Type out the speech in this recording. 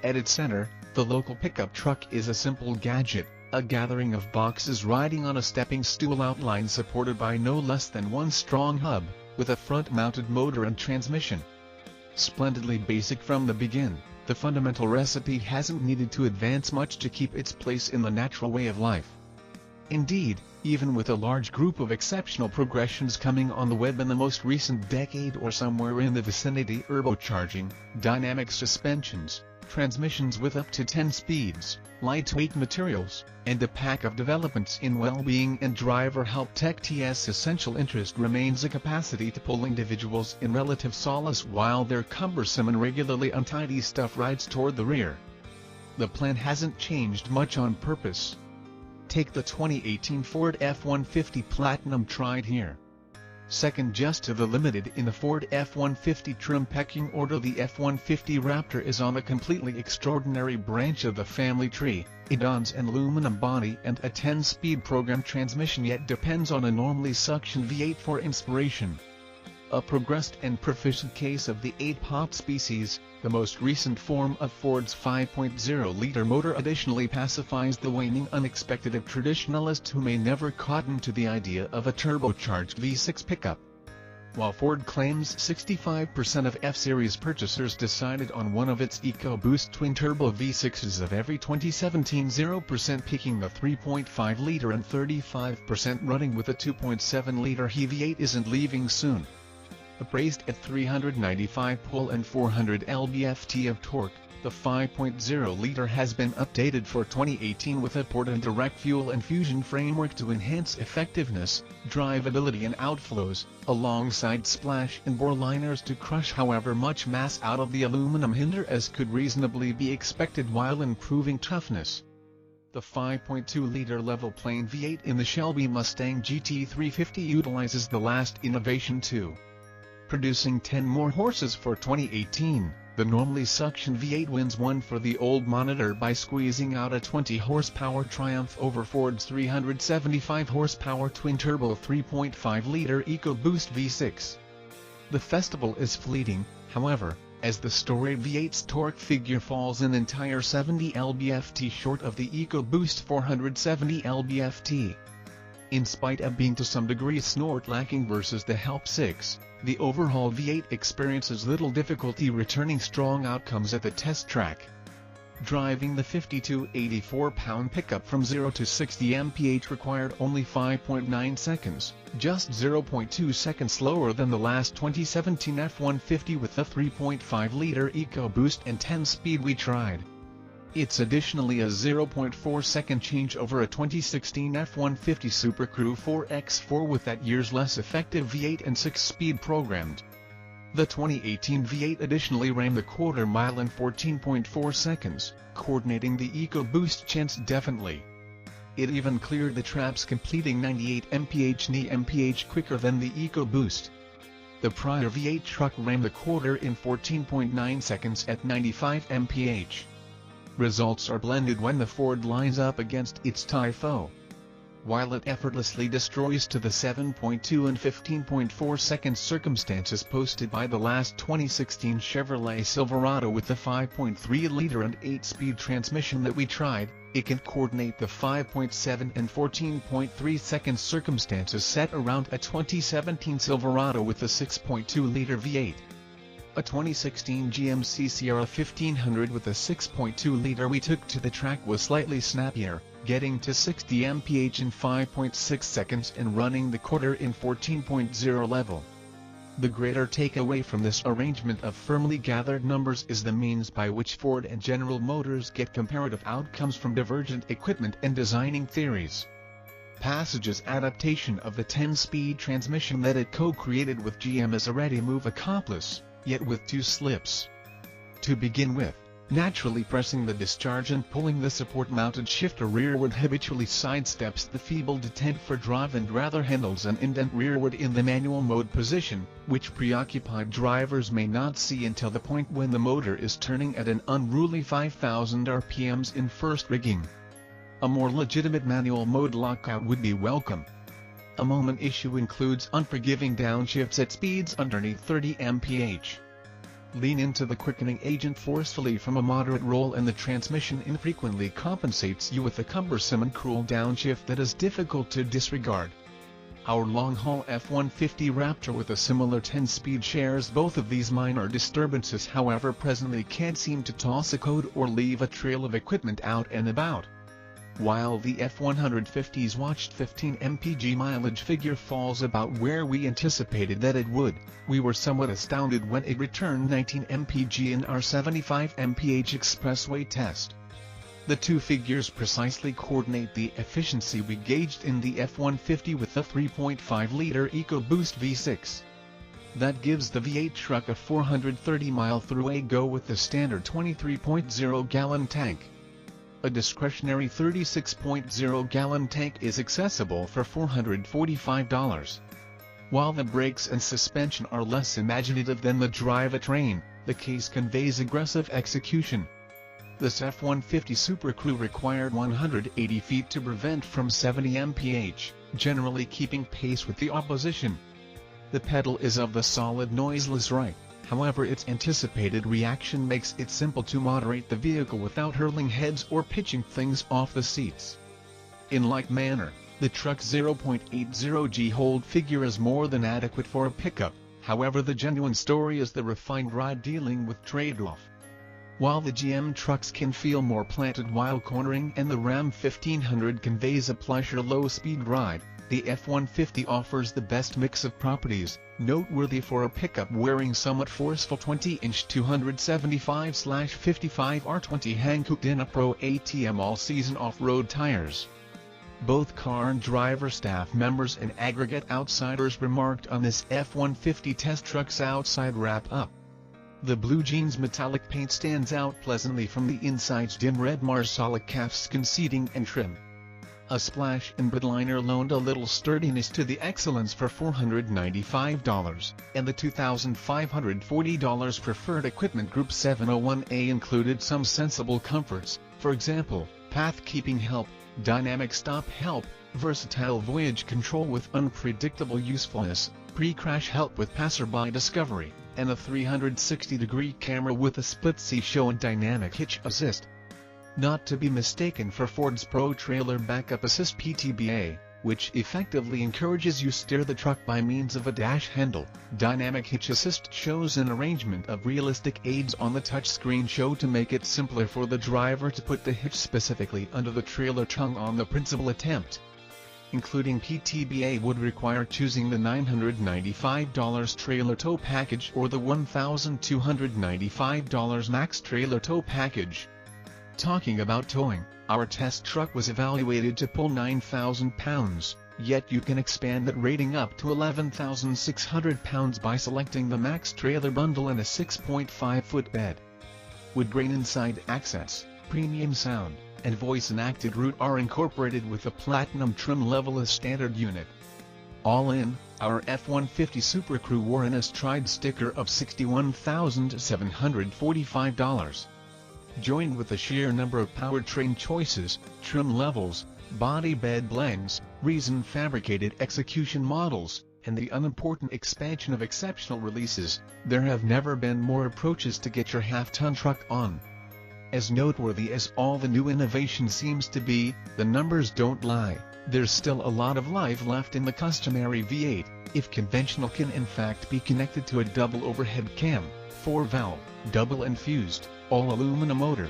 At its center, the local pickup truck is a simple gadget, a gathering of boxes riding on a stepping stool outline supported by no less than one strong hub, with a front-mounted motor and transmission. Splendidly basic from the begin, the fundamental recipe hasn't needed to advance much to keep its place in the natural way of life. Indeed, even with a large group of exceptional progressions coming on the web in the most recent decade or somewhere in the vicinity, turbocharging, dynamic suspensions, transmissions with up to 10 speeds, lightweight materials, and a pack of developments in well-being and driver help tech, TS essential interest remains a capacity to pull individuals in relative solace while their cumbersome and regularly untidy stuff rides toward the rear. The plan hasn't changed much on purpose. Take the 2018 Ford F-150 Platinum tried here. Second just to the Limited in the Ford F-150 trim pecking order, the F-150 Raptor is on a completely extraordinary branch of the family tree. It owns an aluminum body and a 10-speed program transmission, yet depends on a normally suction V8 for inspiration. A progressed and proficient case of the 8-pop species, the most recent form of Ford's 5.0-liter motor additionally pacifies the waning unexpected of traditionalists who may never cotton to the idea of a turbocharged V6 pickup. While Ford claims 65% of F-Series purchasers decided on one of its EcoBoost twin-turbo V6s of every 2017, 0% picking the 3.5-liter and 35% running with a 2.7-liter V8 isn't leaving soon. Appraised at 395 pull and 400 lb-ft of torque, the 5.0-liter has been updated for 2018 with a port and direct fuel infusion framework to enhance effectiveness, drivability and outflows, alongside splash and bore liners to crush however much mass out of the aluminum hinder as could reasonably be expected while improving toughness. The 5.2-liter level-plane V8 in the Shelby Mustang GT350 utilizes the last innovation too. Producing 10 more horses for 2018, the normally suction V8 wins one for the old monitor by squeezing out a 20-horsepower triumph over Ford's 375-horsepower twin-turbo 3.5-liter EcoBoost V6. The festival is fleeting, however, as the storied V8's torque figure falls an entire 70 lb-ft short of the EcoBoost 470 lb-ft. In spite of being to some degree snort-lacking versus the HELP 6, the overhauled V8 experiences little difficulty returning strong outcomes at the test track. Driving the 52-84-pound pickup from 0 to 60 mph required only 5.9 seconds, just 0.2 seconds slower than the last 2017 F-150 with the 3.5-liter EcoBoost and 10-speed we tried. It's additionally a 0.4-second change over a 2016 F-150 SuperCrew 4x4 with that year's less effective V8 and 6-speed programmed. The 2018 V8 additionally ran the quarter-mile in 14.4 seconds, coordinating the EcoBoost chance definitely. It even cleared the traps, completing 98 mph quicker than the EcoBoost. The prior V8 truck ran the quarter in 14.9 seconds at 95 mph. Results are blended when the Ford lines up against its Typho. While it effortlessly destroys to the 7.2 and 15.4 second circumstances posted by the last 2016 Chevrolet Silverado with the 5.3-liter and 8-speed transmission that we tried, it can coordinate the 5.7 and 14.3 second circumstances set around a 2017 Silverado with the 6.2-liter V8. A 2016 GMC Sierra 1500 with a 6.2-liter we took to the track was slightly snappier, getting to 60 mph in 5.6 seconds and running the quarter in 14.0 level. The greater takeaway from this arrangement of firmly gathered numbers is the means by which Ford and General Motors get comparative outcomes from divergent equipment and designing theories. Passage's adaptation of the 10-speed transmission that it co-created with GM is a ready move accomplice, yet with two slips. To begin with, naturally pressing the discharge and pulling the support-mounted shifter rearward habitually sidesteps the feeble detent for drive and rather handles an indent rearward in the manual mode position, which preoccupied drivers may not see until the point when the motor is turning at an unruly 5,000 RPMs in first rigging. A more legitimate manual mode lockout would be welcome. A moment issue includes unforgiving downshifts at speeds underneath 30 mph. lean into the quickening agent forcefully from a moderate roll, and the transmission infrequently compensates you with a cumbersome and cruel downshift that is difficult to disregard. Our long-haul F-150 Raptor with a similar 10-speed shares both of these minor disturbances, however presently can't seem to toss a code or leave a trail of equipment out and about. While the F-150's watched 15 mpg mileage figure falls about where we anticipated that it would, we were somewhat astounded when it returned 19 mpg in our 75 mph expressway test. The two figures precisely coordinate the efficiency we gauged in the F-150 with the 3.5-liter EcoBoost V6. That gives the V8 truck a 430-mile throughway go with the standard 23.0-gallon tank. A discretionary 36.0-gallon tank is accessible for $445. While the brakes and suspension are less imaginative than the drivetrain, the case conveys aggressive execution. This F-150 SuperCrew required 180 feet to prevent from 70 mph, generally keeping pace with the opposition. The pedal is of the solid noiseless right, however its anticipated reaction makes it simple to moderate the vehicle without hurling heads or pitching things off the seats. In like manner, the truck's 0.80G hold figure is more than adequate for a pickup, however the genuine story is the refined ride dealing with trade-off. While the GM trucks can feel more planted while cornering and the Ram 1500 conveys a plusher low-speed ride, the F-150 offers the best mix of properties, noteworthy for a pickup wearing somewhat forceful 20-inch 275/55 R20 Hankook Dyna-Pro ATM all-season off-road tires. Both car and driver staff members and aggregate outsiders remarked on this F-150 test truck's outside wrap-up. The blue jeans metallic paint stands out pleasantly from the inside's dim red Marsala calfskin seating and trim. A splash and bedliner loaned a little sturdiness to the Excellence for $495, and the $2,540 preferred equipment Group 701A included some sensible comforts, for example, path-keeping help, dynamic stop help, versatile voyage control with unpredictable usefulness, pre-crash help with passerby discovery, and a 360-degree camera with a split C-show and dynamic hitch assist. Not to be mistaken for Ford's Pro Trailer Backup Assist PTBA, which effectively encourages you steer the truck by means of a dash handle. Dynamic hitch assist shows an arrangement of realistic aids on the touchscreen show to make it simpler for the driver to put the hitch specifically under the trailer tongue on the principal attempt. Including PTBA would require choosing the $995 trailer tow package or the $1,295 max trailer tow package. Talking about towing, our test truck was evaluated to pull 9,000 pounds, yet you can expand that rating up to 11,600 pounds by selecting the max trailer bundle and a 6.5-foot bed. Woodgrain inside access, premium sound, and voice-enacted route are incorporated with the Platinum trim level as standard unit. All in, our F-150 SuperCrew wore an as-tried sticker of $61,745. Joined with the sheer number of powertrain choices, trim levels, body bed blends, resin-fabricated execution models, and the unimportant expansion of exceptional releases, there have never been more approaches to get your half-ton truck on. As noteworthy as all the new innovation seems to be, the numbers don't lie. There's still a lot of life left in the customary V8, if conventional can in fact be connected to a double overhead cam, 4-valve, double-infused, all-aluminum motor.